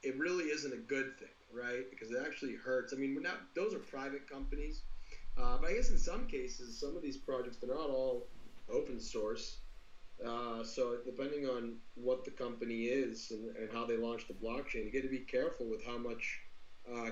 it really isn't a good thing, right? Because it actually hurts. I mean, we're not, those are private companies, but I guess in some cases, some of these projects, they're not all open source. So depending on what the company is and how they launch the blockchain, you got to be careful with how much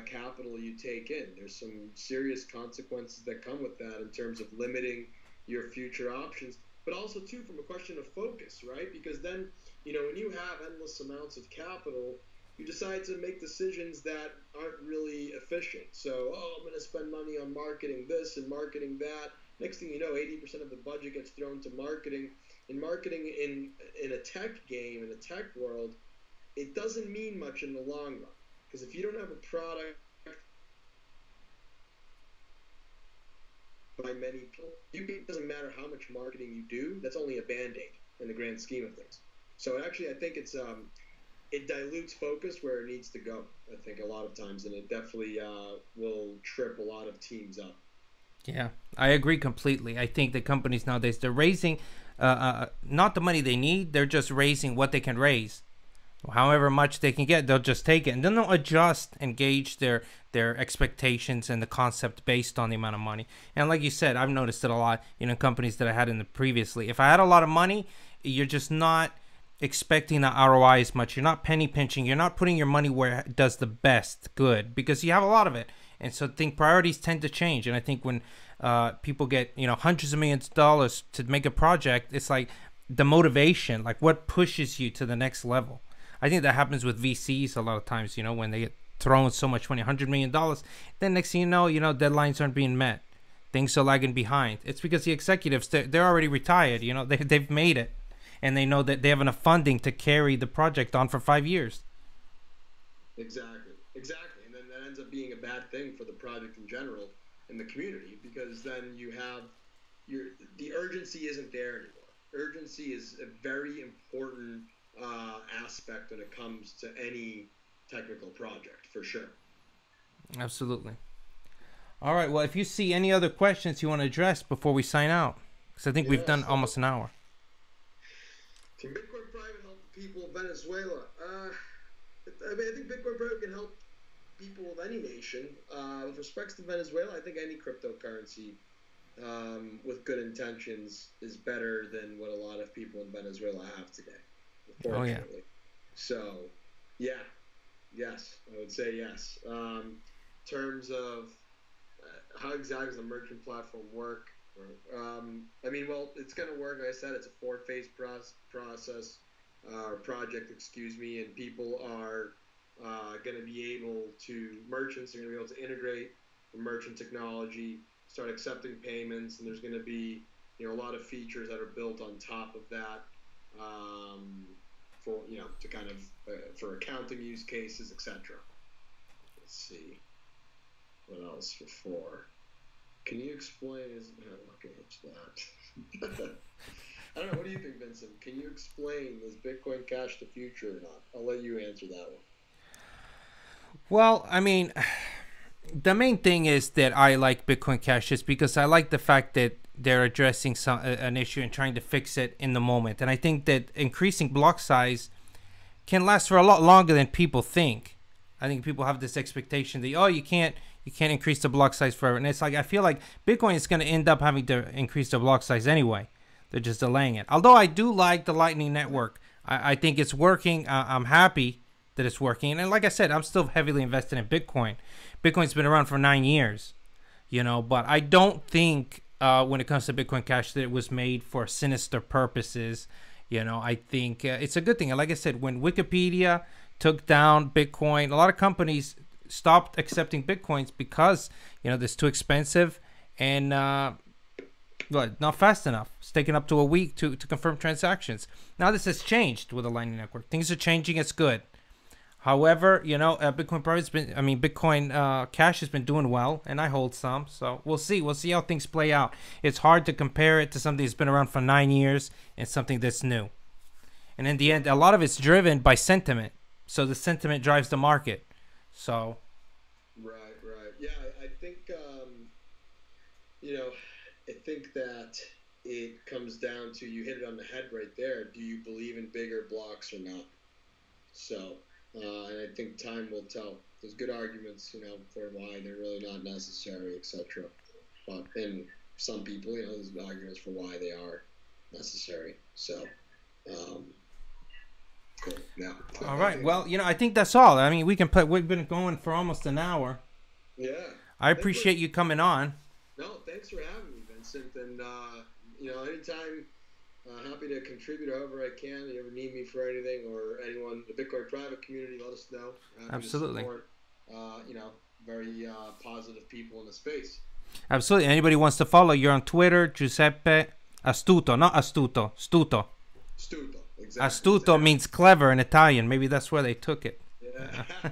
capital you take in. There's some serious consequences that come with that in terms of limiting your future options, but also too from a question of focus, right? Because then, when you have endless amounts of capital, you decide to make decisions that aren't really efficient. So, oh, I'm going to spend money on marketing this and marketing that. Next thing you know, 80% of the budget gets thrown to marketing. And marketing in a tech game, in a tech world, it doesn't mean much in the long run. Because if you don't have a product by many people, it doesn't matter how much marketing you do. That's only a band-aid in the grand scheme of things. So actually, I think it dilutes focus where it needs to go. I think a lot of times, and it definitely will trip a lot of teams up. Yeah, I agree completely. I think the companies nowadays, they're raising not the money they need, they're just raising what they can raise. However much they can get, they'll just take it, and then they'll adjust and gauge their expectations and the concept based on the amount of money. And like you said, I've noticed it a lot, companies that I had in the previously. If I had a lot of money, you're just not expecting the ROI as much. You're not penny pinching. You're not putting your money where it does the best good because you have a lot of it. And so I think priorities tend to change. And I think when people get hundreds of millions of dollars to make a project, it's like the motivation, like what pushes you to the next level. I think that happens with VCs a lot of times, when they get thrown so much money, $100 million, then next thing deadlines aren't being met. Things are lagging behind. It's because the executives, they're already retired, they've made it. And they know that they have enough funding to carry the project on for 5 years. Exactly. And then that ends up being a bad thing for the project in general in the community because then you have the urgency isn't there anymore. Urgency is a very important aspect when it comes to any technical project, for sure. Absolutely. All right. Well, if you see any other questions you want to address before we sign out, because I think we've Yeah, done so almost an hour. can Bitcoin Private help the people of Venezuela? I think Bitcoin Private can help people of any nation. With respects to Venezuela, I think any cryptocurrency with good intentions is better than what a lot of people in Venezuela have today, Oh yeah. unfortunately. So, yeah, yes, I would say yes. Terms of how exactly does the merchant platform work? I mean, well, it's going to work. Like I said, it's a four-phase process or project, excuse me, and people are going to be able to merchants are going to be able to integrate the merchant technology, start accepting payments, and there's going to be a lot of features that are built on top of that for to kind of for accounting use cases, etc. Let's see what else before. Can you explain? Okay, it's that. I don't know. What do you think, Vincent? Can you explain, is Bitcoin Cash the future or not? I'll let you answer that one. Well, I mean, the main thing is that I like Bitcoin Cash just because I like the fact that they're addressing an issue and trying to fix it in the moment. And I think that increasing block size can last for a lot longer than people think. I think people have this expectation that you can't increase the block size forever. And it's like I feel like Bitcoin is going to end up having to increase the block size anyway. They're just delaying it. Although I do like the Lightning Network. I think it's working. I'm happy that it's working. And like I said, I'm still heavily invested in Bitcoin. Bitcoin's been around for 9 years, but I don't think when it comes to Bitcoin Cash that it was made for sinister purposes. I think it's a good thing. And like I said, when Wikipedia took down Bitcoin, a lot of companies stopped accepting Bitcoins because, it's too expensive and not fast enough. It's taken up to a week to confirm transactions. Now this has changed with the Lightning Network. Things are changing. It's good. However, Bitcoin Cash has been doing well, and I hold some. So we'll see. We'll see how things play out. It's hard to compare it to something that's been around for 9 years and something that's new. And in the end, a lot of it's driven by sentiment. So the sentiment drives the market. So. Right. Yeah, I think I think that it comes down to you hit it on the head right there. Do you believe in bigger blocks or not? So, and I think time will tell. There's good arguments, for why they're really not necessary, etc. But in some people, there's arguments for why they are necessary. So, um, cool. Yeah. All right. Well, I think that's all. I mean, we can put. We've been going for almost an hour. Yeah. I appreciate you coming on. No, thanks for having me, Vincent. And anytime, happy to contribute however I can. If you ever need me for anything, or anyone, the Bitcoin private community, let us know. Happy Absolutely. To support, very positive people in the space. Absolutely. Anybody wants to follow, you're on Twitter, Giuseppe Astuto, not Astuto, Stuto. Stuto, exactly. Astuto means clever in Italian. Maybe that's where they took it. Yeah, yeah,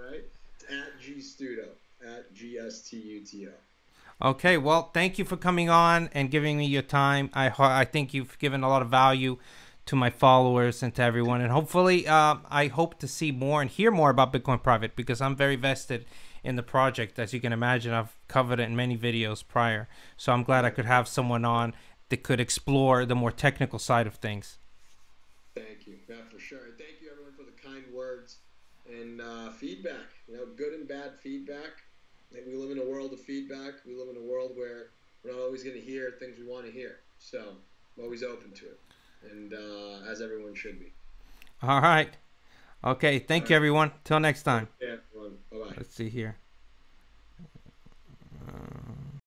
right. At Stuto, at GSTUTO. Okay, well, thank you for coming on and giving me your time. I think you've given a lot of value to my followers and to everyone. And hopefully, I hope to see more and hear more about Bitcoin Private, because I'm very vested in the project. As you can imagine, I've covered it in many videos prior. So I'm glad I could have someone on that could explore the more technical side of things. Thank you. Yeah, for sure. Thank you, everyone, for the kind words and feedback. Good and bad feedback. We live in a world of feedback. We live in a world where we're not always going to hear things we want to hear. So I'm always open to it. And as everyone should be. All right. Okay. Thank you, everyone. Till next time. Yeah, everyone. Bye-bye. Let's see here.